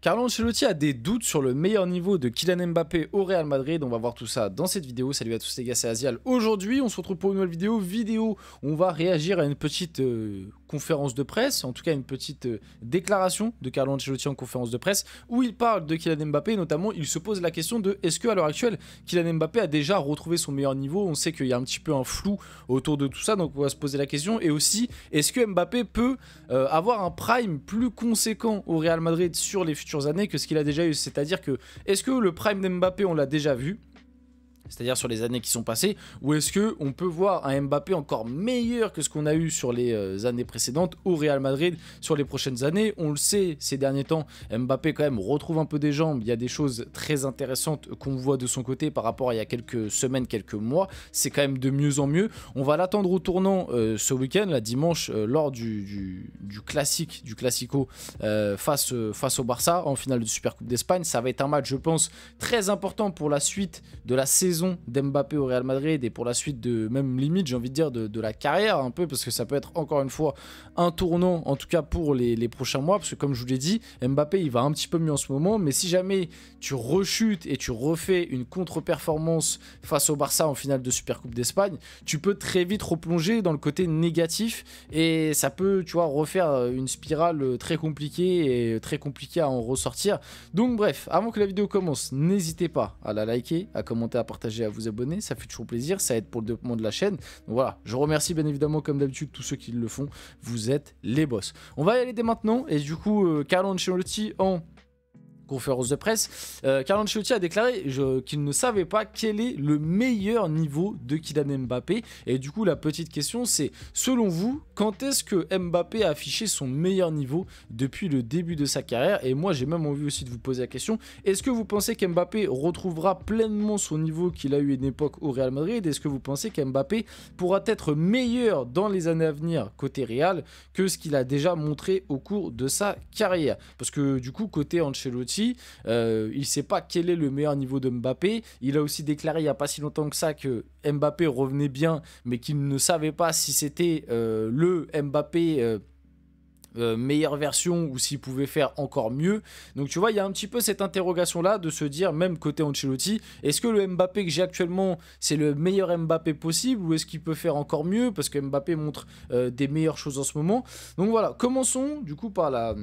Carlo Ancelotti a des doutes sur le meilleur niveau de Kylian Mbappé au Real Madrid. On va voir tout ça dans cette vidéo. Salut à tous les gars, c'est Azial. Aujourd'hui, on se retrouve pour une nouvelle vidéo. On va réagir à une petite conférence de presse, en tout cas une petite déclaration de Carlo Ancelotti en conférence de presse, où il parle de Kylian Mbappé. Notamment, il se pose la question de est-ce qu'à l'heure actuelle, Kylian Mbappé a déjà retrouvé son meilleur niveau. On sait qu'il y a un petit peu un flou autour de tout ça, donc on va se poser la question. Et aussi, est-ce que Mbappé peut avoir un prime plus conséquent au Real Madrid sur les futures années que ce qu'il a déjà eu? C'est-à-dire que, est-ce que le prime d'Mbappé, on l'a déjà vu, c'est-à-dire sur les années qui sont passées, ou est-ce qu'on peut voir un Mbappé encore meilleur que ce qu'on a eu sur les années précédentes au Real Madrid sur les prochaines années? On le sait, ces derniers temps, Mbappé quand même retrouve un peu des jambes, il y a des choses très intéressantes qu'on voit de son côté par rapport à il y a quelques semaines, quelques mois, c'est quand même de mieux en mieux. On va l'attendre au tournant ce week-end, là, dimanche, lors du Classico face au Barça en finale de Supercoupe d'Espagne. Ça va être un match, je pense, très important pour la suite de la saison d'Mbappé au Real Madrid et pour la suite de, même limite j'ai envie de dire, de la carrière un peu, parce que ça peut être encore une fois un tournant en tout cas pour les prochains mois, parce que comme je vous l'ai dit, Mbappé il va un petit peu mieux en ce moment, mais si jamais tu rechutes et tu refais une contre-performance face au Barça en finale de Supercoupe d'Espagne, tu peux très vite replonger dans le côté négatif et ça peut, tu vois, refaire une spirale très compliquée et très compliquée à en ressortir. Donc bref, avant que la vidéo commence, n'hésitez pas à la liker, à commenter, à partager, à vous abonner, ça fait toujours plaisir, ça aide pour le développement de la chaîne. Donc voilà, je remercie bien évidemment comme d'habitude tous ceux qui le font, vous êtes les boss. On va y aller dès maintenant et du coup Carlo Ancelotti en conférence de presse, Carlo Ancelotti a déclaré qu'il ne savait pas quel est le meilleur niveau de Kylian Mbappé. Et du coup, la petite question, c'est, selon vous, quand est-ce que Mbappé a affiché son meilleur niveau depuis le début de sa carrière? Et moi, j'ai même envie aussi de vous poser la question, est-ce que vous pensez qu'Mbappé retrouvera pleinement son niveau qu'il a eu à une époque au Real Madrid? Est-ce que vous pensez qu'Mbappé pourra être meilleur dans les années à venir côté Real que ce qu'il a déjà montré au cours de sa carrière? Parce que du coup, côté Ancelotti, il ne sait pas quel est le meilleur niveau de Mbappé. Il a aussi déclaré il n'y a pas si longtemps que ça que Mbappé revenait bien, mais qu'il ne savait pas si c'était le Mbappé meilleure version ou s'il pouvait faire encore mieux. Donc tu vois, il y a un petit peu cette interrogation là de se dire, même côté Ancelotti, est-ce que le Mbappé que j'ai actuellement c'est le meilleur Mbappé possible ou est-ce qu'il peut faire encore mieux, parce que Mbappé montre des meilleures choses en ce moment. Donc voilà, commençons du coup par la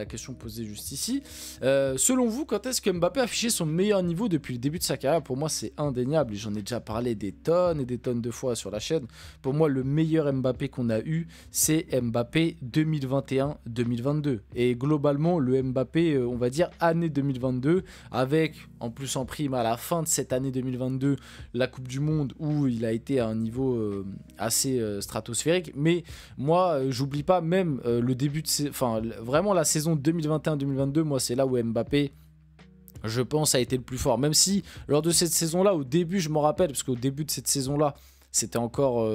question posée juste ici. Selon vous, quand est-ce que Mbappé a affiché son meilleur niveau depuis le début de sa carrière? Pour moi c'est indéniable et j'en ai déjà parlé des tonnes et des tonnes de fois sur la chaîne. Pour moi le meilleur Mbappé qu'on a eu c'est Mbappé 2021-2022 et globalement le Mbappé on va dire année 2022, avec en plus en prime à la fin de cette année 2022 la Coupe du Monde où il a été à un niveau assez stratosphérique. Mais moi j'oublie pas même le début de vraiment la saison 2021-2022, moi c'est là où Mbappé, je pense, a été le plus fort. Même si lors de cette saison là, au début je m'en rappelle, parce qu'au début de cette saison là c'était encore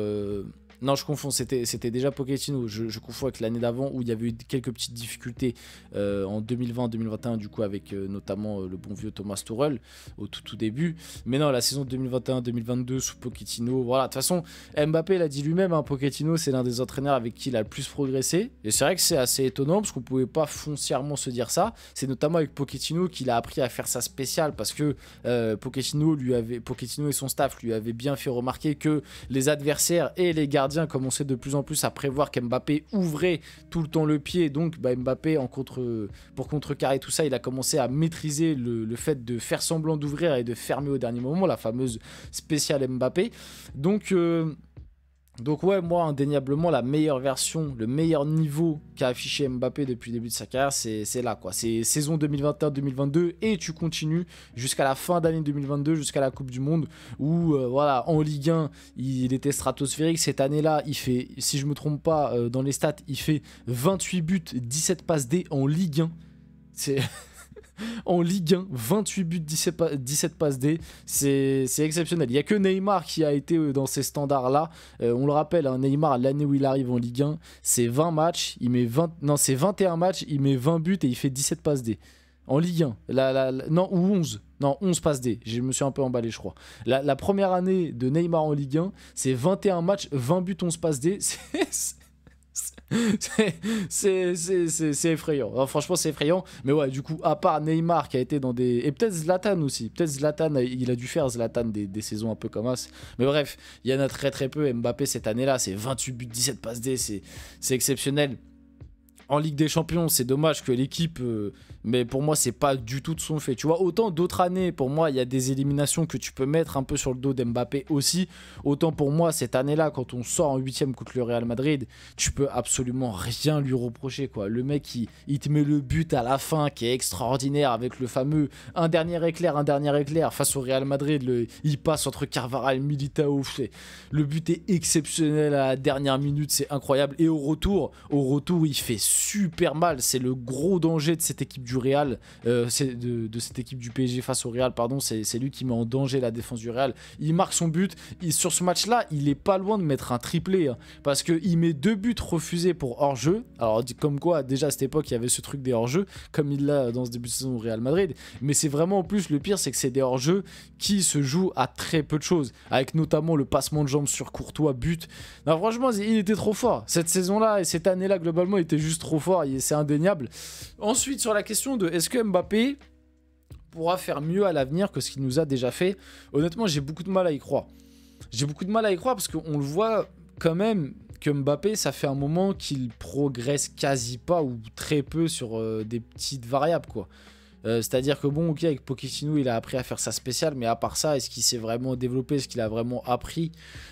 non, je confonds, c'était déjà Pochettino, je confonds avec l'année d'avant où il y avait eu quelques petites difficultés en 2020-2021, du coup avec notamment le bon vieux Thomas Tuchel au tout début. Mais non, la saison 2021-2022 sous Pochettino, voilà. De toute façon, Mbappé l'a dit lui-même, hein, Pochettino c'est l'un des entraîneurs avec qui il a le plus progressé. Et c'est vrai que c'est assez étonnant parce qu'on pouvait pas foncièrement se dire ça. C'est notamment avec Pochettino qu'il a appris à faire ça spécial, parce que Pochettino et son staff lui avaient bien fait remarquer que les adversaires et les gardiens commençait de plus en plus à prévoir qu'Mbappé ouvrait tout le temps le pied. Donc Mbappé, pour contrecarrer tout ça, il a commencé à maîtriser le fait de faire semblant d'ouvrir et de fermer au dernier moment, la fameuse spéciale Mbappé. Donc ouais, moi indéniablement la meilleure version, le meilleur niveau qu'a affiché Mbappé depuis le début de sa carrière, c'est là quoi. C'est saison 2021-2022 et tu continues jusqu'à la fin d'année 2022, jusqu'à la Coupe du Monde où voilà, en Ligue 1 il était stratosphérique. Cette année-là il fait, si je me trompe pas dans les stats, il fait 28 buts, 17 passes D en Ligue 1. C'est... En Ligue 1, 28 buts, 17 passes D, c'est exceptionnel. Il n'y a que Neymar qui a été dans ces standards-là. On le rappelle, hein, Neymar, l'année où il arrive en Ligue 1, c'est 20 matchs, il met 20... Non, c'est 21 matchs, il met 20 buts et il fait 17 passes D. En Ligue 1, non, ou 11. Non, 11 passes D, je me suis un peu emballé je crois. La première année de Neymar en Ligue 1, c'est 21 matchs, 20 buts, 11 passes D. C'est effrayant. Alors, franchement, c'est effrayant. Mais ouais, du coup, à part Neymar qui a été dans des. Et peut-être Zlatan aussi. Peut-être Zlatan, il a dû faire Zlatan des saisons un peu comme ça. Mais bref, il y en a très très peu. Mbappé cette année-là, c'est 28 buts, 17 passes D. C'est exceptionnel. En Ligue des Champions, c'est dommage que l'équipe, mais pour moi, c'est pas du tout de son fait. Tu vois, autant d'autres années, pour moi, il y a des éliminations que tu peux mettre un peu sur le dos d'Mbappé aussi. Autant pour moi, cette année-là, quand on sort en 8ème contre le Real Madrid, tu peux absolument rien lui reprocher, quoi. Le mec, il te met le but à la fin qui est extraordinaire avec le fameux un dernier éclair face au Real Madrid. Il passe entre Carvajal et Militao. Le but est exceptionnel à la dernière minute, c'est incroyable. Et au retour, il fait super mal. C'est le gros danger de cette équipe du Real, de cette équipe du PSG face au Real, pardon. C'est lui qui met en danger la défense du Real. Il marque son but. Sur ce match-là, il est pas loin de mettre un triplé, hein, parce qu'il met 2 buts refusés pour hors-jeu. Alors, comme quoi, déjà à cette époque, il y avait ce truc des hors-jeux, comme il l'a dans ce début de saison au Real Madrid. Mais c'est vraiment, en plus, le pire, c'est que c'est des hors-jeux qui se jouent à très peu de choses, avec notamment le passement de jambes sur Courtois, but. Non, franchement, il était trop fort. Cette saison-là et cette année-là, globalement, il était juste trop fort, c'est indéniable. Ensuite, sur la question de est-ce que Mbappé pourra faire mieux à l'avenir que ce qu'il nous a déjà fait, honnêtement, j'ai beaucoup de mal à y croire. J'ai beaucoup de mal à y croire parce qu'on le voit quand même que Mbappé, ça fait un moment qu'il progresse quasi pas ou très peu sur des petites variables, quoi. C'est-à-dire que bon, ok, avec Pochettino, il a appris à faire sa spéciale, mais à part ça, est-ce qu'il s'est vraiment développé, est-ce qu'il a vraiment appris?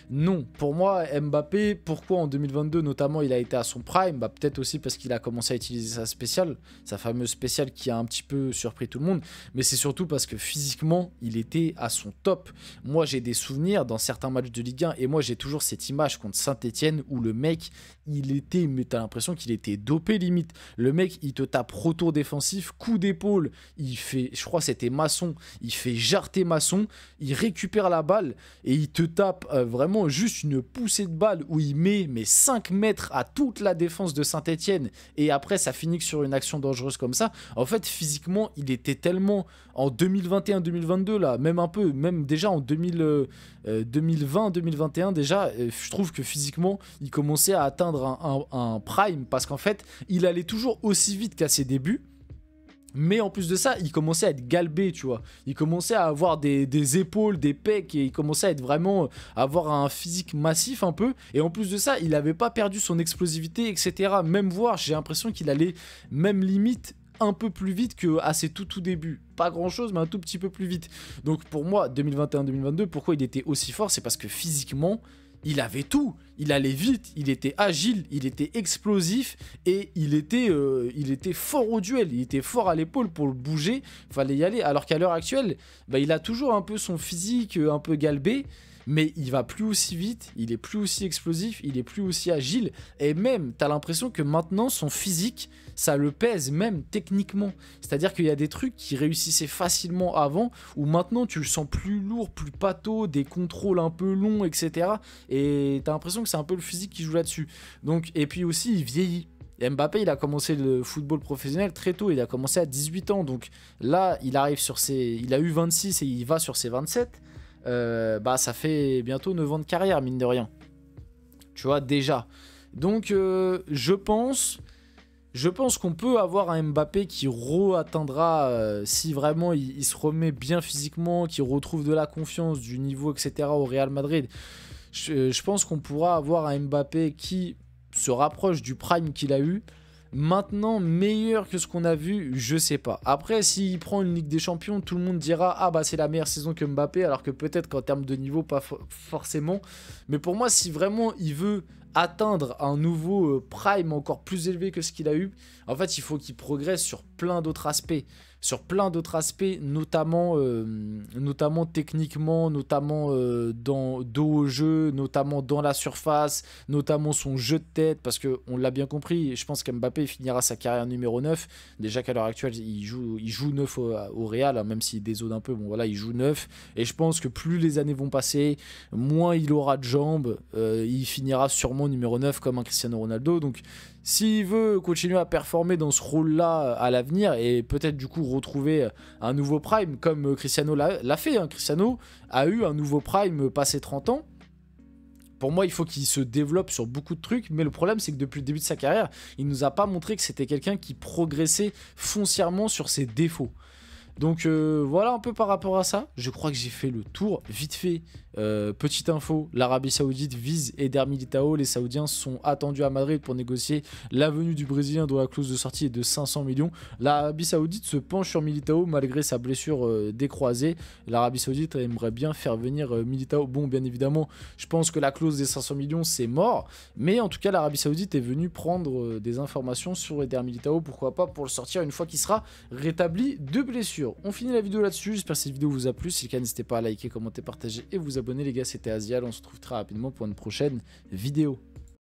Non. Pour moi, Mbappé, pourquoi en 2022 notamment il a été à son prime? Bah, peut-être aussi parce qu'il a commencé à utiliser sa spéciale, sa fameuse spéciale qui a un petit peu surpris tout le monde, mais c'est surtout parce que physiquement, il était à son top. Moi, j'ai des souvenirs dans certains matchs de Ligue 1, et moi, j'ai toujours cette image contre Saint-Etienne où le mec, mais t'as l'impression qu'il était dopé limite. Le mec, il te tape retour défensif, coup d'épaule, il fait, je crois que c'était Masson, il fait jarter Masson, il récupère la balle et il te tape vraiment juste une poussée de balle où il met 5 mètres à toute la défense de Saint-Etienne, et après ça finit sur une action dangereuse comme ça. En fait, physiquement, il était tellement en 2021-2022 là, même déjà en 2020-2021 déjà, je trouve que physiquement, il commençait à atteindre un prime, parce qu'en fait, il allait toujours aussi vite qu'à ses débuts. Mais en plus de ça, il commençait à être galbé, tu vois. Il commençait à avoir des épaules, des pecs, et il commençait à être vraiment, à avoir un physique massif un peu. Et en plus de ça, il n'avait pas perdu son explosivité, etc. Même voir, j'ai l'impression qu'il allait même limite un peu plus vite qu'à ses tout débuts. Pas grand chose, mais un tout petit peu plus vite. Donc pour moi, 2021-2022, pourquoi il était aussi fort? C'est parce que physiquement, il avait tout. Il allait vite, il était agile, il était explosif, et il était fort au duel, il était fort à l'épaule pour le bouger, fallait y aller. Alors qu'à l'heure actuelle, bah, il a toujours un peu son physique un peu galbé, mais il va plus aussi vite, il est plus aussi explosif, il est plus aussi agile, et même, t'as l'impression que maintenant, son physique, ça le pèse même techniquement. C'est-à-dire qu'il y a des trucs qui réussissaient facilement avant, où maintenant, tu le sens plus lourd, plus pâteau, des contrôles un peu longs, etc. Et t'as l'impression que c'est un peu le physique qui joue là-dessus. Donc, et puis aussi, il vieillit. Et Mbappé, il a commencé le football professionnel très tôt, il a commencé à 18 ans, donc là, il a eu 26 et il va sur ses 27. Bah ça fait bientôt 9 ans de carrière, mine de rien, tu vois, déjà. Donc je pense qu'on peut avoir un Mbappé qui atteindra, si vraiment il se remet bien physiquement, qu'il retrouve de la confiance, du niveau, etc. au Real Madrid. Je pense qu'on pourra avoir un Mbappé qui se rapproche du prime qu'il a eu. Maintenant, meilleur que ce qu'on a vu, je sais pas. Après, s'il prend une Ligue des Champions, tout le monde dira « Ah bah c'est la meilleure saison que Mbappé », alors que peut-être qu'en termes de niveau, pas forcément. Mais pour moi, si vraiment il veut atteindre un nouveau prime encore plus élevé que ce qu'il a eu, en fait, il faut qu'il progresse sur plein d'autres aspects. Notamment techniquement, notamment dans dos au jeu, notamment dans la surface, notamment son jeu de tête, parce qu'on l'a bien compris, je pense qu'Mbappé finira sa carrière numéro 9, déjà qu'à l'heure actuelle il joue 9 au Real, hein, même s'il dézone un peu, bon voilà, il joue 9, et je pense que plus les années vont passer, moins il aura de jambes, il finira sûrement numéro 9 comme un Cristiano Ronaldo. Donc s'il veut continuer à performer dans ce rôle-là à l'avenir, et peut-être du coup retrouver un nouveau prime comme Cristiano l'a fait, hein. Cristiano a eu un nouveau prime passé 30 ans. Pour moi, il faut qu'il se développe sur beaucoup de trucs, mais le problème, c'est que depuis le début de sa carrière, il nous a pas montré que c'était quelqu'un qui progressait foncièrement sur ses défauts. Donc voilà un peu par rapport à ça. Je crois que j'ai fait le tour. Vite fait, petite info, l'Arabie Saoudite vise Eder Militao. Les Saoudiens sont attendus à Madrid pour négocier la venue du Brésilien dont la clause de sortie est de 500 millions. L'Arabie Saoudite se penche sur Militao malgré sa blessure décroisée. L'Arabie Saoudite aimerait bien faire venir Militao. Bon, bien évidemment, je pense que la clause des 500 millions, c'est mort. Mais en tout cas, l'Arabie Saoudite est venue prendre des informations sur Eder Militao. Pourquoi pas pour le sortir une fois qu'il sera rétabli de blessure. On finit la vidéo là-dessus, j'espère que cette vidéo vous a plu, si c'est le cas n'hésitez pas à liker, commenter, partager et vous abonner les gars, c'était Azial, on se retrouve très rapidement pour une prochaine vidéo.